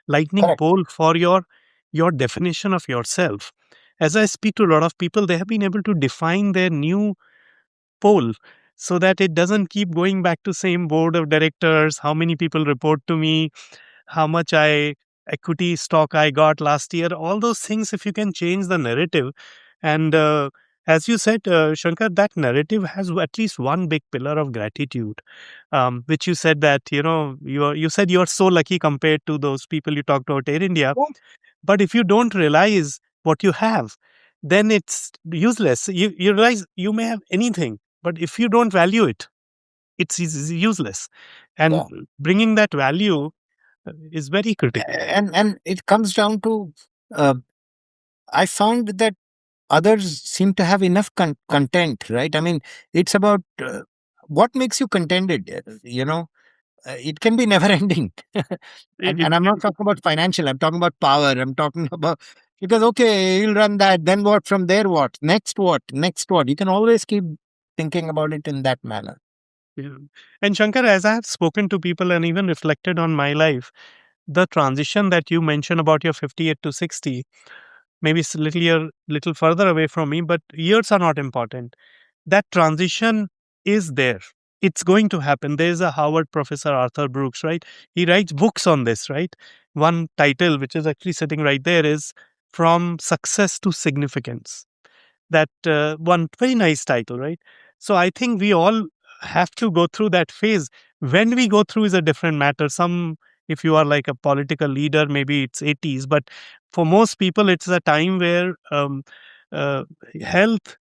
lightning Correct. pole for your definition of yourself. As I speak to a lot of people, they have been able to define their new poll so that it doesn't keep going back to same board of directors, how many people report to me, how much I equity stock I got last year, all those things. If you can change the narrative, and as you said, Shankar, that narrative has at least one big pillar of gratitude, which you said that you said you are so lucky compared to those people you talked about Air India. Yeah. But if you don't realize what you have, then it's useless. You realize you may have anything, but if you don't value it, it's useless. And Yeah. bringing that value is very critical. And it comes down to, uh, I found that others seem to have enough content, right? I mean, it's about what makes you contented. It can be never ending. It, And I'm not talking about financial, I'm talking about power. I'm talking about, because, okay, you'll run that. Then what? From there, what? Next, what? Next, what? You can always keep thinking about it in that manner. yeah. And Shankar, as I have spoken to people and even reflected on my life, the transition that you mentioned about your 58 to 60, maybe it's a little further away from me, but years are not important. That transition is there. It's going to happen. There's a Harvard professor, Arthur Brooks, right? He writes books on this, right? One title, which is actually sitting right there, is From Success to Significance. That one very nice title, right? So I think we all have to go through that phase. When we go through is a different matter. Some, if you are like a political leader, maybe it's 80s, but for most people, it's a time where uh, health,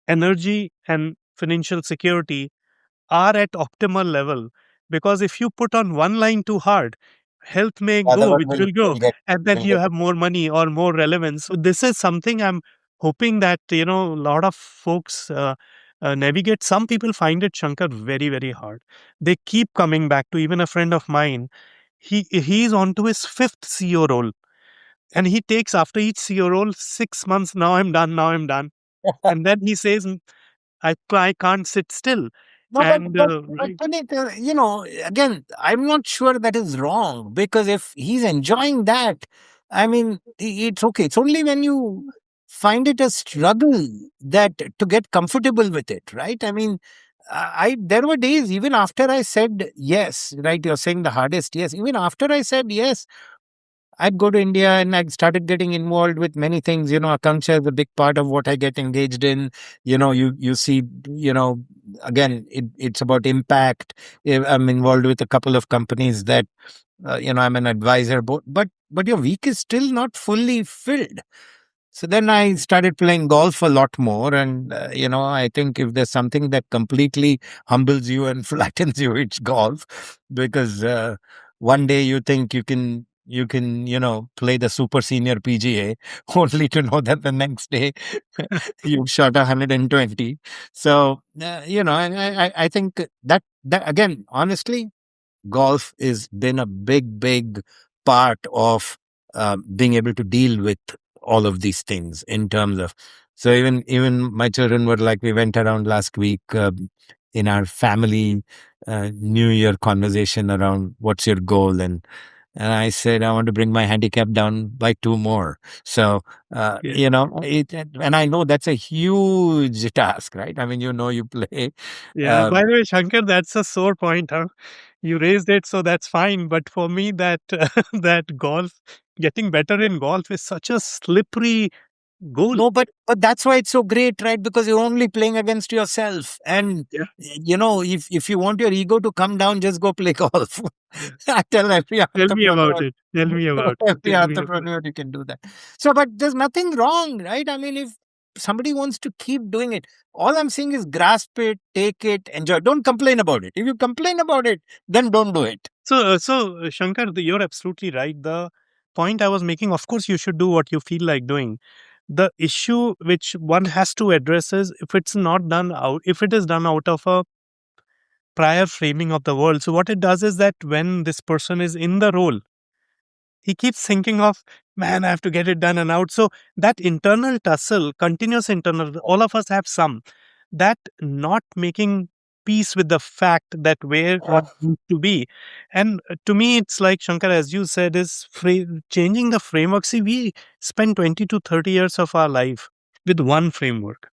energy, and financial security are at optimal level. Because if you put on one line too hard, health may The other go, one which will go, will get and then will you get have more money or more relevance. So this is something I'm hoping that a lot of folks navigate. Some people find it, Shankar, very very hard. They keep coming back to. Even a friend of mine, he's on to his fifth CEO role, and he takes after each CEO role 6 months. Now I'm done. Now I'm done. And then he says, I can't sit still. No, And but Puneet, again, I'm not sure that is wrong, because if he's enjoying that, I mean, it's okay. It's only when you find it a struggle that to get comfortable with it, right? I mean, there were days even after I said yes, right? You're saying the hardest yes. Even after I said yes, I'd go to India and I started getting involved with many things. Akanksha is a big part of what I get engaged in. You see, again, it's about impact. I'm involved with a couple of companies that, I'm an advisor, but your week is still not fully filled. So then I started playing golf a lot more. And, I think if there's something that completely humbles you and flattens you, it's golf. Because one day you think you can, play the super senior PGA, only to know that the next day you've shot 120. So, and I think that again, honestly, golf has been a big part of being able to deal with all of these things in terms of. So even my children were like, we went around last week in our family New Year conversation around what's your goal, and I said I want to bring my handicap down by two more. So yeah. and I know that's a huge task, right? I mean, you play. Yeah, Um, by the way, Shankar, that's a sore point, huh? You raised it, so that's fine. But for me, that that golf, getting better in golf is such a slippery goal. No, but that's why it's so great, right? Because you're only playing against yourself, and Yeah. if you want your ego to come down, just go play golf. I tell every Tell me about entrepreneur, it. Tell me about it. every Tell me about it. entrepreneur, you can do that. So, but there's nothing wrong, right? I mean, if somebody wants to keep doing it, all I'm saying is grasp it, take it, enjoy. Don't complain about it. If you complain about it, then don't do it. So, Shankar, you're absolutely right. The point I was making, of course, you should do what you feel like doing. The issue which one has to address is if it is done out of a prior framing of the world. So, what it does is that when this person is in the role, he keeps thinking of, man, I have to get it done and out. So, that internal tussle, continuous internal, all of us have some, that not making peace with the fact that where what needs to be. And to me, it's like, Shankar, as you said, is changing the framework. See, we spend 20 to 30 years of our life with one framework,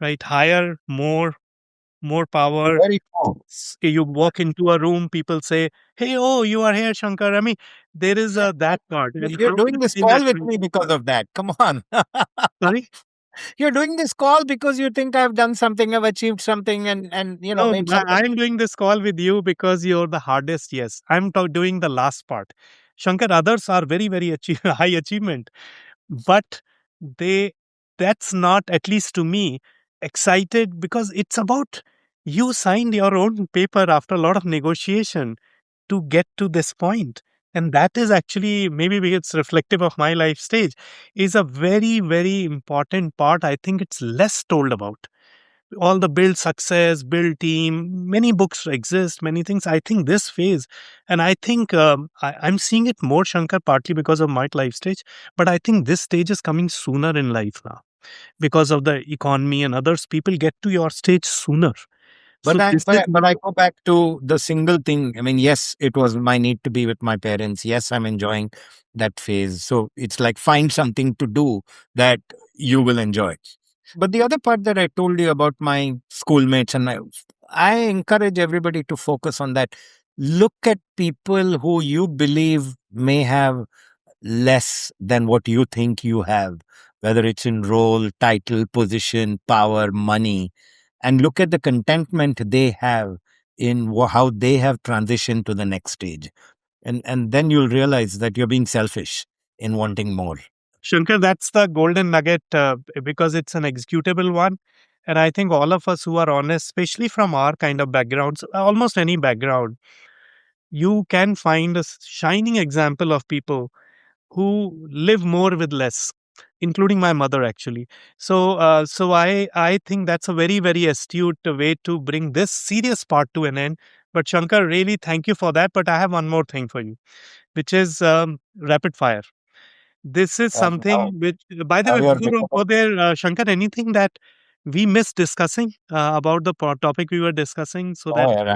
right? Higher, more power. Very true. You walk into a room, people say, "Hey, oh, you are here, Shankar." I mean, there is a that part. And You're how do doing you this change that call with me framework? because of that. Come on. Sorry? You're doing this call because you think I've done something, I've achieved something, and No, made something. I'm doing this call with you because you're the hardest. Yes, I'm doing the last part. Shankar, others are very, very high achievement, but they that's not, at least to me, excited, because it's about you signed your own paper after a lot of negotiation to get to this point. And that is actually, maybe because it's reflective of my life stage, is a very very important part. I think it's less told about. All the build success, build team, many books exist, many things. I think this phase, and I think I'm seeing it more, Shankar, partly because of my life stage, but I think this stage is coming sooner in life now because of the economy and others. People get to your stage sooner. So But I, this but is I, but now. I go back to the single thing. I mean, yes, it was my need to be with my parents. Yes, I'm enjoying that phase. So it's like find something to do that you will enjoy. But the other part that I told you about my schoolmates, and I encourage everybody to focus on that. Look at people who you believe may have less than what you think you have, whether it's in role, title, position, power, money, and look at the contentment they have in how they have transitioned to the next stage. And then you'll realize that you're being selfish in wanting more. Shankar, that's the golden nugget because it's an executable one. And I think all of us who are honest, especially from our kind of backgrounds, almost any background, you can find a shining example of people who live more with less, including my mother actually. So I think that's a very very astute way to bring this serious part to an end. But Shankar, really thank you for that. But I have one more thing for you, which is rapid fire. This is Now, something which, by the now way, you're before bit we of go there, Shankar, anything that we missed discussing about the topic we were discussing, so that oh, yeah,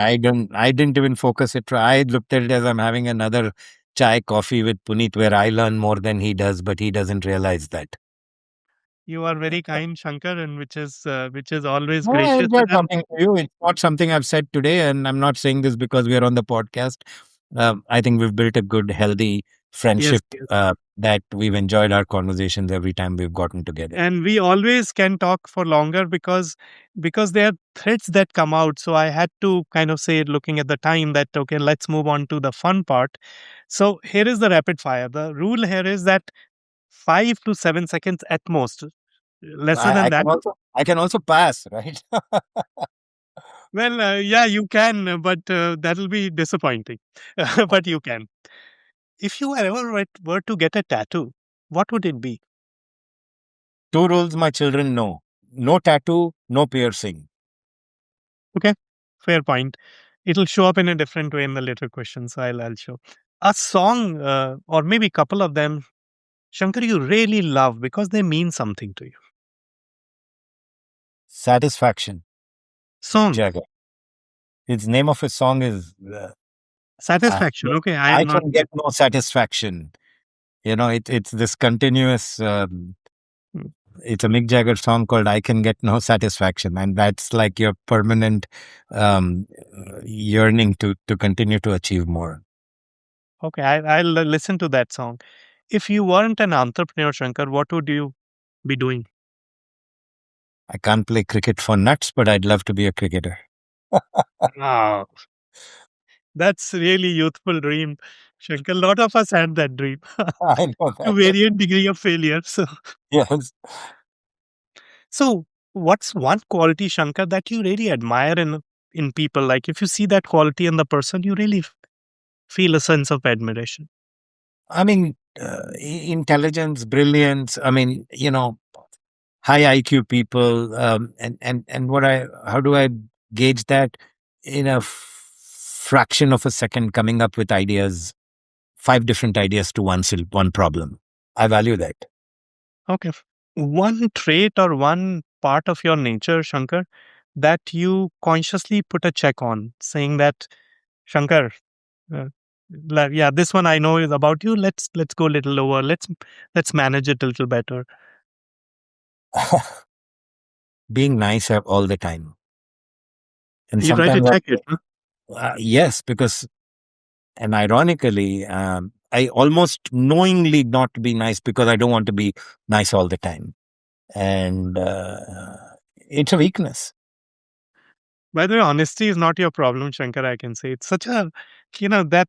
I didn't even focus it. I looked at it as I'm having another chai coffee with Puneet where I learn more than he does, but he doesn't realize that. you are very kind, Shankar, and which is always No, I gracious enjoy enough. talking to you. It's not something I've said today, and I'm not saying this because we are on the podcast. I think we've built a good, healthy Yes, friendship yes. that we've enjoyed our conversations every time we've gotten together. And we always can talk for longer because there are threads that come out. So I had to kind of say, looking at the time, that okay, let's move on to the fun part. So here is the rapid fire. The rule here is that 5 to 7 seconds at most. Lesser than that. I can also pass, right? Well, yeah, you can, but that'll be disappointing. But you can. If you ever were to get a tattoo, what would it be? Two rules my children know: no tattoo, no piercing. Okay, fair point. It'll show up in a different way in the later questions. I'll show a song, or maybe a couple of them. Shankar, you really love because they mean something to you. Satisfaction, Mick Song, Jagger. His name of his song is I, satisfaction. Okay, I I am not. can get no satisfaction. It's this continuous. Mm, It's a Mick Jagger song called "I Can Get No Satisfaction," and that's like your permanent yearning to continue to achieve more. Okay, I'll listen to that song. If you weren't an entrepreneur, Shankar, what would you be doing? I can't play cricket for nuts, but I'd love to be a cricketer. Ah, that's really youthful dream, Shankar. A lot of us had that dream I know to that. varying degree of failure. Yes. So what's one quality, Shankar, that you really admire in people? Like if you see that quality in the person, you really feel a sense of admiration. I mean, intelligence, brilliance. I mean, high IQ people. And how do I gauge that? In a fraction of a second, coming up with ideas, five different ideas to one problem. I value that. Okay. One trait or one part of your nature, Shankar, that you consciously put a check on, saying that, Shankar, uh, yeah, this one I know is about you. Let's go a little lower. Let's manage it a little better. Being nice all the time. And You try to sometimes, check it. Huh? yes, because, and ironically, I almost knowingly not be nice because I don't want to be nice all the time. And it's a weakness. By the way, honesty is not your problem, Shankar. I can say it's such a, that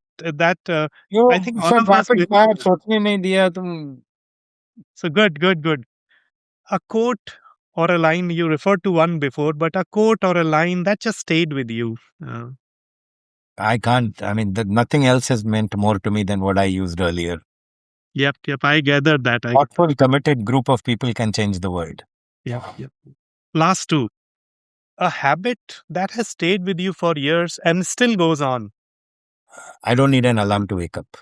You I think all sir of us rapid will. Fire सोचने नहीं दिया तुम. So good, good, good. A quote or a line you referred to one before, but a quote or a line that just stayed with you. I can't. I mean, nothing else has meant more to me than what I used earlier. Yep, yep. I gathered that. Thoughtful, committed group of people can change the world. Yep, yep. Last two. A habit that has stayed with you for years and still goes on. I don't need an alarm to wake up.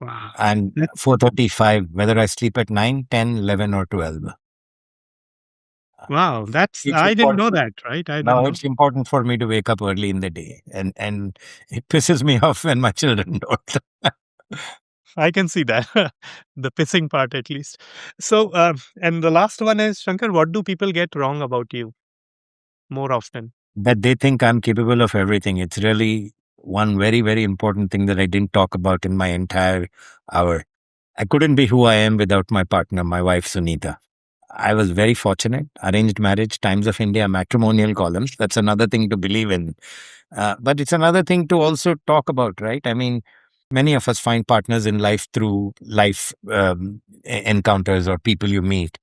Wow. And That- 4:35, whether I sleep at 9, 10, 11, or 12. Wow. That's, It's I didn't know important. that, right? I didn't Now know. it's important for me to wake up early in the day. And it pisses me off when my children don't. I can see that. The pissing part, at least. So, and the last one is, Shankar, what do people get wrong about you more often? That they think I'm capable of everything. It's really one very, very important thing that I didn't talk about in my entire hour. I couldn't be who I am without my partner, my wife, Sunita. I was very fortunate. Arranged marriage, Times of India, matrimonial columns. That's another thing to believe in. But it's another thing to also talk about, right? I mean, many of us find partners in life through life encounters or people you meet.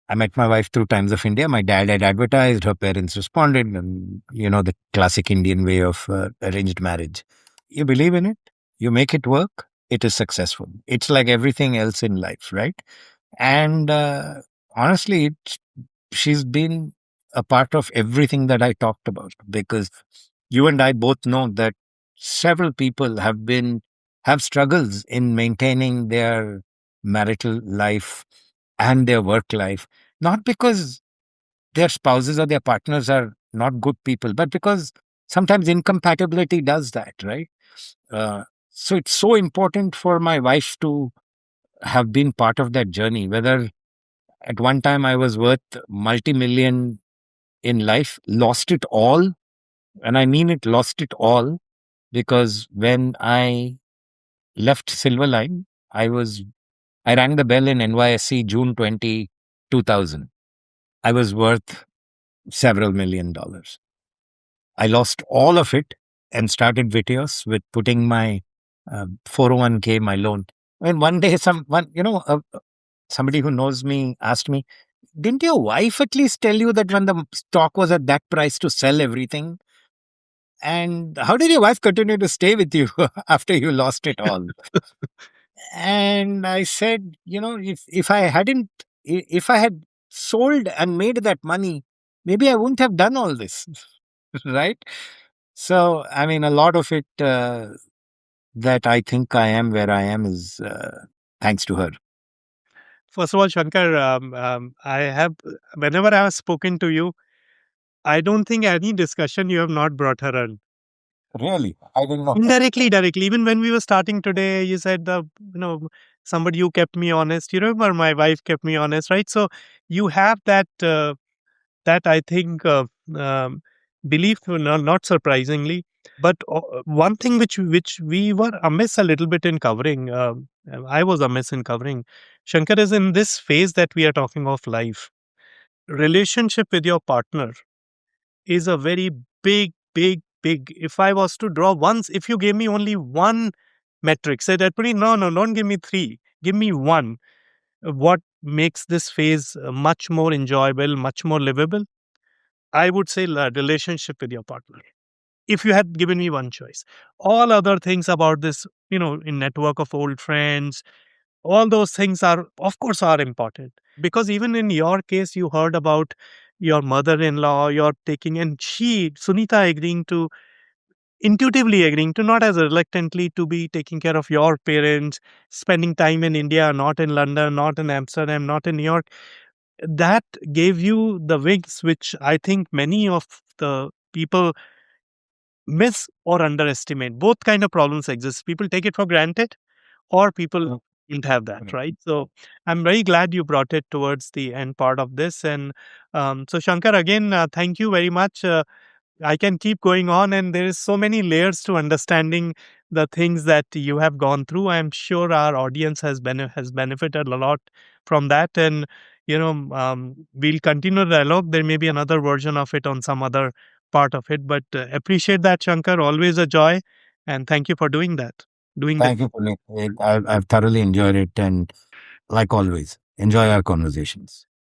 I met my wife through Times of India. My dad had advertised, her parents responded, and the classic Indian way of arranged marriage. You believe in it, you make it work, it is successful. It's like everything else in life, right? And honestly, she's been a part of everything that I talked about, because you and I both know that several people have struggles in maintaining their marital life and their work life, not because their spouses or their partners are not good people, but because sometimes incompatibility does that, right? Uh, so it's so important for my wife to have been part of that journey. Whether at one time I was worth multi-million in life, lost it all, and I mean it, lost it all, because when I left Silverline, I rang the bell in NYSC June 2000. I was worth several $1 million. I lost all of it and started Viteos with putting my 401k, my loan. And one day, somebody who knows me asked me, "Didn't your wife at least tell you that when the stock was at that price to sell everything? And how did your wife continue to stay with you after you lost it all?" And I said, if I had sold and made that money, maybe I wouldn't have done all this, right? So, I mean, a lot of it that I think I am where I am is thanks to her. First of all, Shankar, I have, whenever I have spoken to you, I don't think any discussion you have not brought her on. Really? I didn't know that. Indirectly, directly. Even when we were starting today, you said you know, somebody who kept me honest. You remember my wife kept me honest, right? So you have that that I think belief, not surprisingly. But one thing which we were amiss a little bit in covering, I was amiss in covering, Shankar, is in this phase that we are talking of life. Relationship with your partner is a very big. If I was to draw once, if you gave me only one metric, said that, no, no, don't give me three, give me one. What makes this phase much more enjoyable, much more livable? I would say relationship with your partner. If you had given me one choice, all other things about this, in network of old friends, all those things are, of course, are important, because even in your case, you heard about your mother-in-law, you're taking, and she, Sunita, agreeing to, intuitively agreeing to, not as reluctantly, to be taking care of your parents, spending time in India, not in London, not in Amsterdam, not in New York. That gave you the wings, which I think many of the people miss or underestimate. Both kind of problems exist. People take it for granted, or people didn't have that, Correct. right? So I'm very glad you brought it towards the end part of this. And so, Shankar, again, thank you very much. I can keep going on, and there is so many layers to understanding the things that you have gone through. I'm sure our audience has benefited a lot from that, and we'll continue the dialogue. There may be another version of it on some other part of it, but appreciate that, Shankar. Always a joy, and thank you for doing that. Doing this. Thank you, Puneet. I've thoroughly enjoyed it. And like always, enjoy our conversations.